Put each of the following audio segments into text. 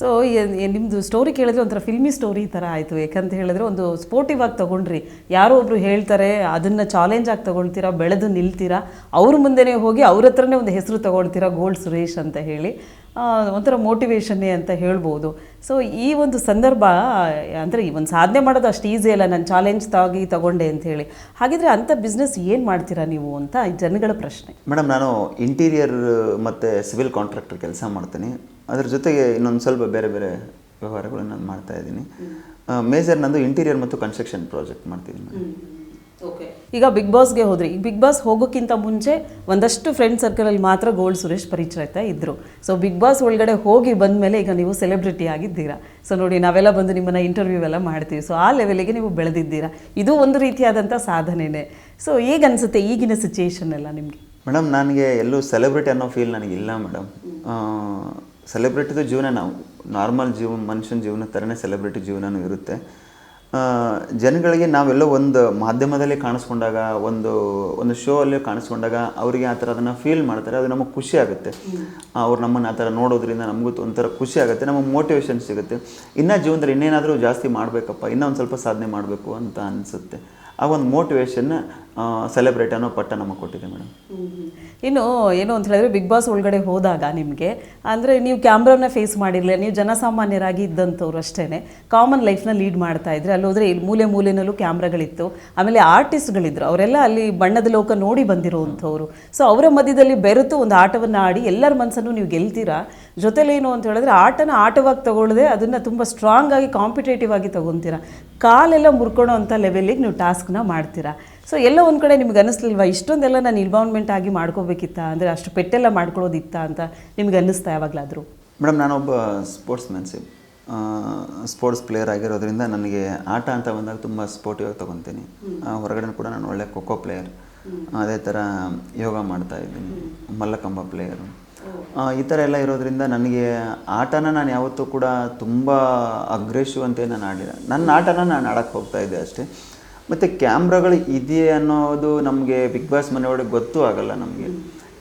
So ನಿಮ್ಮದು story ಕೇಳಿದ್ರೆ ಒಂಥರ ಫಿಲ್ಮಿ ಸ್ಟೋರಿ ಥರ ಆಯಿತು. ಯಾಕಂತ ಹೇಳಿದ್ರೆ ಒಂದು ಸ್ಪೋರ್ಟಿವ್ ಆಗಿ ತೊಗೊಂಡ್ರಿ. ಯಾರೋ ಒಬ್ಬರು ಹೇಳ್ತಾರೆ, ಅದನ್ನು ಚಾಲೆಂಜ್ ಆಗಿ ತೊಗೊಳ್ತೀರಾ, ಬೆಳೆದು ನಿಲ್ತೀರಾ, ಅವ್ರ ಮುಂದೆನೇ ಹೋಗಿ ಅವ್ರ ಹತ್ರನೇ ಒಂದು ಹೆಸರು ತೊಗೊಳ್ತೀರಾ, ಗೋಲ್ಡ್ ಸುರೇಶ್ ಅಂತ ಹೇಳಿ. ಒಂಥರ ಮೋಟಿವೇಶನ್ನೇ ಅಂತ ಹೇಳ್ಬೋದು. ಸೊ ಈ ಒಂದು ಸಂದರ್ಭ ಅಂದರೆ ಈ ಒಂದು ಸಾಧನೆ ಮಾಡೋದು ಅಷ್ಟು ಈಸಿ ಅಲ್ಲ, ನಾನು ಚಾಲೆಂಜ್ ತಗೊಂಡೆ ಅಂತ ಹೇಳಿ. ಹಾಗಿದ್ರೆ ಅಂಥ ಬಿಸ್ನೆಸ್ ಏನು ಮಾಡ್ತೀರಾ ನೀವು ಅಂತ ಜನಗಳ ಪ್ರಶ್ನೆ. ಮೇಡಮ್, ನಾನು ಇಂಟೀರಿಯರ್ ಮತ್ತು ಸಿವಿಲ್ ಕಾಂಟ್ರಾಕ್ಟರ್ ಕೆಲಸ ಮಾಡ್ತೀನಿ. ಅದ್ರ ಜೊತೆಗೆ ಇನ್ನೊಂದು ಸ್ವಲ್ಪ ಬೇರೆ ಬೇರೆ ವ್ಯವಹಾರಗಳನ್ನು ನಾನು ಮಾಡ್ತಾ ಇದ್ದೀನಿ. ಮೇಜರ್ ನಂದು ಇಂಟೀರಿಯರ್ ಮತ್ತು ಕನ್ಸ್ಟ್ರಕ್ಷನ್ ಪ್ರಾಜೆಕ್ಟ್ ಮಾಡ್ತಿದ್ದೀನಿ. ಓಕೆ, ಈಗ ಬಿಗ್ ಬಾಸ್ಗೆ ಹೋದ್ರಿ. ಈಗ ಬಿಗ್ ಬಾಸ್ ಹೋಗೋಕ್ಕಿಂತ ಮುಂಚೆ ಒಂದಷ್ಟು ಫ್ರೆಂಡ್ ಸರ್ಕಲಲ್ಲಿ ಮಾತ್ರ ಗೋಲ್ಡ್ ಸುರೇಶ್ ಪರಿಚಯ ಇದ್ದರು. ಸೊ ಬಿಗ್ ಬಾಸ್ ಒಳಗಡೆ ಹೋಗಿ ಬಂದಮೇಲೆ ಈಗ ನೀವು ಸೆಲೆಬ್ರಿಟಿ ಆಗಿದ್ದೀರಾ. ಸೊ ನೋಡಿ, ನಾವೆಲ್ಲ ಬಂದು ನಿಮ್ಮನ್ನು ಇಂಟರ್ವ್ಯೂ ಎಲ್ಲ ಮಾಡ್ತೀವಿ. ಸೊ ಆ ಲೆವೆಲಿಗೆ ನೀವು ಬೆಳೆದಿದ್ದೀರಾ. ಇದು ಒಂದು ರೀತಿಯಾದಂಥ ಸಾಧನೆನೇ. ಸೊ ಹೇಗೆ ಅನಿಸುತ್ತೆ ಈಗಿನ ಸಿಚುಯೇಷನ್ ಎಲ್ಲ ನಿಮಗೆ? ಮೇಡಮ್, ನನಗೆ ಎಲ್ಲೂ ಸೆಲೆಬ್ರಿಟಿ ಅನ್ನೋ ಫೀಲ್ ನನಗಿಲ್ಲ ಮೇಡಮ್. ಸೆಲೆಬ್ರಿಟಿದು ಜೀವನ ನಾವು ನಾರ್ಮಲ್ ಮನುಷ್ಯನ ಜೀವನ ಥರನೇ ಸೆಲೆಬ್ರಿಟಿ ಜೀವನವೂ ಇರುತ್ತೆ. ಜನಗಳಿಗೆ ನಾವೆಲ್ಲೋ ಒಂದು ಮಾಧ್ಯಮದಲ್ಲಿ ಕಾಣಿಸ್ಕೊಂಡಾಗ, ಒಂದು ಶೋ ಅಲ್ಲಿ ಕಾಣಿಸ್ಕೊಂಡಾಗ ಅವರಿಗೆ ಆ ಥರ ಅದನ್ನು ಫೀಲ್ ಮಾಡ್ತಾರೆ. ಅದು ನಮಗೆ ಖುಷಿ ಆಗುತ್ತೆ. ಅವ್ರು ನಮ್ಮನ್ನು ಆ ಥರ ನೋಡೋದ್ರಿಂದ ನಮಗೂ ಒಂಥರ ಖುಷಿ ಆಗುತ್ತೆ, ನಮಗೆ ಮೋಟಿವೇಶನ್ ಸಿಗುತ್ತೆ. ಇನ್ನೂ ಜೀವನದಲ್ಲಿ ಇನ್ನೇನಾದರೂ ಜಾಸ್ತಿ ಮಾಡಬೇಕಪ್ಪ, ಇನ್ನೂ ಒಂದು ಸ್ವಲ್ಪ ಸಾಧನೆ ಮಾಡಬೇಕು ಅಂತ ಅನಿಸುತ್ತೆ. ಆ ಒಂದು ಮೋಟಿವೇಶನ್ನ ಸೆಲೆಬ್ರೇಟ್ ಅನ್ನೋ ಪಟ್ಟ ನಮಗೆ ಕೊಟ್ಟಿದೆ ಮೇಡಮ್. ಇನ್ನು ಏನು ಅಂತ ಹೇಳಿದ್ರೆ, ಬಿಗ್ ಬಾಸ್ ಒಳಗಡೆ ಹೋದಾಗ ನಿಮಗೆ ಅಂದರೆ ನೀವು ಕ್ಯಾಮ್ರಾನ ಫೇಸ್ ಮಾಡಿರಲಿಲ್ಲ, ನೀವು ಜನಸಾಮಾನ್ಯರಾಗಿ ಇದ್ದಂಥವ್ರು ಅಷ್ಟೇ ಕಾಮನ್ ಲೈಫ್ನ ಲೀಡ್ ಮಾಡ್ತಾ ಇದ್ರಿ. ಅಲ್ಲಿ ಹೋದರೆ ಮೂಲೆ ಮೂಲೆಯಲ್ಲೂ ಕ್ಯಾಮ್ರಾಗಳಿತ್ತು. ಆಮೇಲೆ ಆರ್ಟಿಸ್ಟ್ಗಳಿದ್ರು, ಅವರೆಲ್ಲ ಅಲ್ಲಿ ಬಣ್ಣದ ಲೋಕ ನೋಡಿ ಬಂದಿರೋವಂಥವ್ರು. ಸೊ ಅವರ ಮಧ್ಯದಲ್ಲಿ ಬೆರೆತು ಒಂದು ಆಟವನ್ನು ಆಡಿ ಎಲ್ಲರ ಮನಸ್ಸನ್ನು ನೀವು ಗೆಲ್ತೀರಾ. ಜೊತೆಲಿ ಏನು ಅಂತ ಹೇಳಿದ್ರೆ, ಆಟವಾಗಿ ತಗೊಳ್ಳದೆ ಅದನ್ನು ತುಂಬ ಸ್ಟ್ರಾಂಗ್ ಆಗಿ ಕಾಂಪಿಟೇಟಿವ್ ಆಗಿ ತೊಗೊತೀರಾ. ಕಾಲೆಲ್ಲ ಮುರ್ಕೊಳ್ಳೋ ಅಂಥ ಲೆವೆಲಿಗೆ ನೀವು ಟಾಸ್ಕ್ನ ಮಾಡ್ತೀರಾ. ಸೊ ಎಲ್ಲ ಒಂದು ಕಡೆ ನಿಮ್ಗೆ ಅನ್ನಿಸ್ಲಿಲ್ವಾ, ಇಷ್ಟೊಂದೆಲ್ಲ ನಾನು ಇನ್ವಾಲ್ವ್ಮೆಂಟ್ ಆಗಿ ಮಾಡ್ಕೋಬೇಕಿತ್ತ, ಅಂದರೆ ಅಷ್ಟು ಪೆಟ್ಟೆಲ್ಲ ಮಾಡ್ಕೊಳ್ಳೋದಿತ್ತ ಅಂತ ನಿಮ್ಗೆ ಅನ್ನಿಸ್ತಾ ಯಾವಾಗಲಾದರೂ? ಮೇಡಮ್, ನಾನೊಬ್ಬ ಸ್ಪೋರ್ಟ್ಸ್ ಪ್ಲೇಯರ್ ಆಗಿರೋದ್ರಿಂದ ನನಗೆ ಆಟ ಅಂತ ಬಂದಾಗ ತುಂಬ ಸ್ಪೋರ್ಟಿವ್ ಆಗಿ ತೊಗೊತೀನಿ. ಹೊರಗಡೆ ಕೂಡ ನಾನು ಒಳ್ಳೆ ಖೋಖೋ ಪ್ಲೇಯರ್, ಅದೇ ಥರ ಯೋಗ ಮಾಡ್ತಾ ಇದ್ದೀನಿ, ಮಲ್ಲಕಂಬ ಪ್ಲೇಯರು. ಈ ಥರ ಎಲ್ಲ ಇರೋದ್ರಿಂದ ನನಗೆ ಆಟನ ನಾನು ಯಾವತ್ತೂ ಕೂಡ ತುಂಬ ಅಗ್ರೆಸಿವ್ ಅಂತ ನಾನು ಆಡಿಲ್ಲ. ನನ್ನ ಆಟನ ನಾನು ಆಡೋಕ್ಕೆ ಹೋಗ್ತಾಯಿದ್ದೆ ಅಷ್ಟೇ. ಮತ್ತು ಕ್ಯಾಮ್ರಾಗಳು ಇದೆಯೇ ಅನ್ನೋದು ನಮಗೆ ಬಿಗ್ ಬಾಸ್ ಮನೆ ಒಳಗೆ ಗೊತ್ತೂ ಆಗೋಲ್ಲ ನಮಗೆ.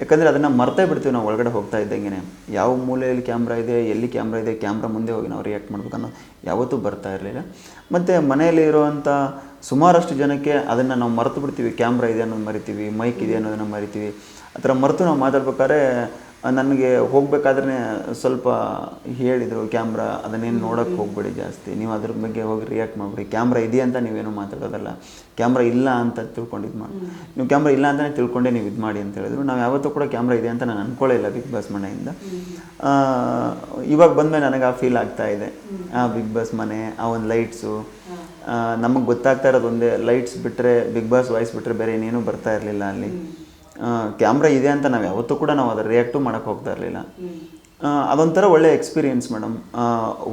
ಯಾಕಂದರೆ ಅದನ್ನು ಮರ್ತೇ ಬಿಡ್ತೀವಿ ನಾವು ಒಳಗಡೆ ಹೋಗ್ತಾ ಇದ್ದಂಗೆ. ಯಾವ ಮೂಲೆಯಲ್ಲಿ ಕ್ಯಾಮ್ರಾ ಇದೆ, ಎಲ್ಲಿ ಕ್ಯಾಮ್ರಾ ಇದೆ, ಕ್ಯಾಮ್ರಾ ಮುಂದೆ ಹೋಗಿ ನಾವು ರಿಯಾಕ್ಟ್ ಮಾಡ್ಬೇಕು ಅನ್ನೋದು ಯಾವತ್ತೂ ಬರ್ತಾ ಇರಲಿಲ್ಲ. ಮತ್ತು ಮನೆಯಲ್ಲಿ ಇರುವಂಥ ಸುಮಾರಷ್ಟು ಜನಕ್ಕೆ ಅದನ್ನು ನಾವು ಮರೆತು ಬಿಡ್ತೀವಿ. ಕ್ಯಾಮ್ರಾ ಇದೆ ಅನ್ನೋದು ಮರಿತೀವಿ, ಮೈಕ್ ಇದೆ ಅನ್ನೋದನ್ನು ಮರಿತೀವಿ. ಆ ಥರ ಮರೆತು ನಾವು ಮಾತಾಡ್ಬೇಕಾದ್ರೆ ನನಗೆ ಹೋಗಬೇಕಾದ್ರೆ ಸ್ವಲ್ಪ ಹೇಳಿದರು, ಕ್ಯಾಮ್ರಾ ಅದನ್ನೇನು ನೋಡೋಕ್ಕೆ ಹೋಗ್ಬೇಡಿ ಜಾಸ್ತಿ, ನೀವು ಅದ್ರ ಬಗ್ಗೆ ಹೋಗಿ ರಿಯಾಕ್ಟ್ ಮಾಡಿಬಿಡಿ, ಕ್ಯಾಮ್ರಾ ಇದೆಯಾ ಅಂತ ನೀವೇನು ಮಾತಾಡೋದಲ್ಲ, ಕ್ಯಾಮ್ರಾ ಇಲ್ಲ ಅಂತ ತಿಳ್ಕೊಂಡಿದ್ದು ಮಾಡಿ, ನೀವು ಕ್ಯಾಮ್ರಾ ಇಲ್ಲ ಅಂತಲೇ ತಿಳ್ಕೊಂಡೆ ನೀವು ಇದು ಮಾಡಿ ಅಂತ ಹೇಳಿದ್ರು. ನಾವು ಯಾವತ್ತೂ ಕೂಡ ಕ್ಯಾಮ್ರಾ ಇದೆ ಅಂತ ನಾನು ಅಂದ್ಕೊಳ್ಳೇ ಇಲ್ಲ ಬಿಗ್ ಬಾಸ್ ಮನೆಯಿಂದ. ಇವಾಗ ಬಂದಮೇಲೆ ನನಗೆ ಆ ಫೀಲ್ ಆಗ್ತಾ ಇದೆ. ಆ ಬಿಗ್ ಬಾಸ್ ಮನೆ, ಆ ಒಂದು ಲೈಟ್ಸು, ನಮಗೆ ಗೊತ್ತಾಗ್ತಾ ಇರೋದು ಒಂದೇ, ಲೈಟ್ಸ್ ಬಿಟ್ಟರೆ, ಬಿಗ್ ಬಾಸ್ ವಾಯ್ಸ್ ಬಿಟ್ಟರೆ ಬೇರೆ ಏನೇನೂ ಬರ್ತಾ ಇರಲಿಲ್ಲ ಅಲ್ಲಿ. ಕ್ಯಾಮ್ರಾ ಇದೆ ಅಂತ ನಾವು ಯಾವತ್ತೂ ಕೂಡ ನಾವು ಅದರ ರಿಯಾಕ್ಟು ಮಾಡೋಕ್ಕೆ ಹೋಗ್ತಾ ಇರಲಿಲ್ಲ. ಅದೊಂಥರ ಒಳ್ಳೆ ಎಕ್ಸ್ಪೀರಿಯೆನ್ಸ್ ಮೇಡಮ್.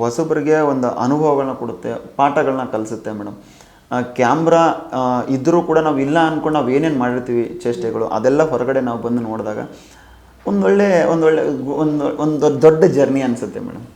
ಹೊಸಬರಿಗೆ ಒಂದು ಅನುಭವಗಳನ್ನ ಕೊಡುತ್ತೆ, ಪಾಠಗಳನ್ನ ಕಲಿಸುತ್ತೆ ಮೇಡಮ್. ಕ್ಯಾಮ್ರಾ ಇದ್ದರೂ ಕೂಡ ನಾವು ಇಲ್ಲ ಅಂದ್ಕೊಂಡು ನಾವು ಏನೇನು ಮಾಡಿರ್ತೀವಿ ಚೇಷ್ಟೆಗಳು, ಅದೆಲ್ಲ ಹೊರಗಡೆ ನಾವು ಬಂದು ನೋಡಿದಾಗ ಒಂದು ದೊಡ್ಡ ಜರ್ನಿ ಅನಿಸುತ್ತೆ ಮೇಡಮ್.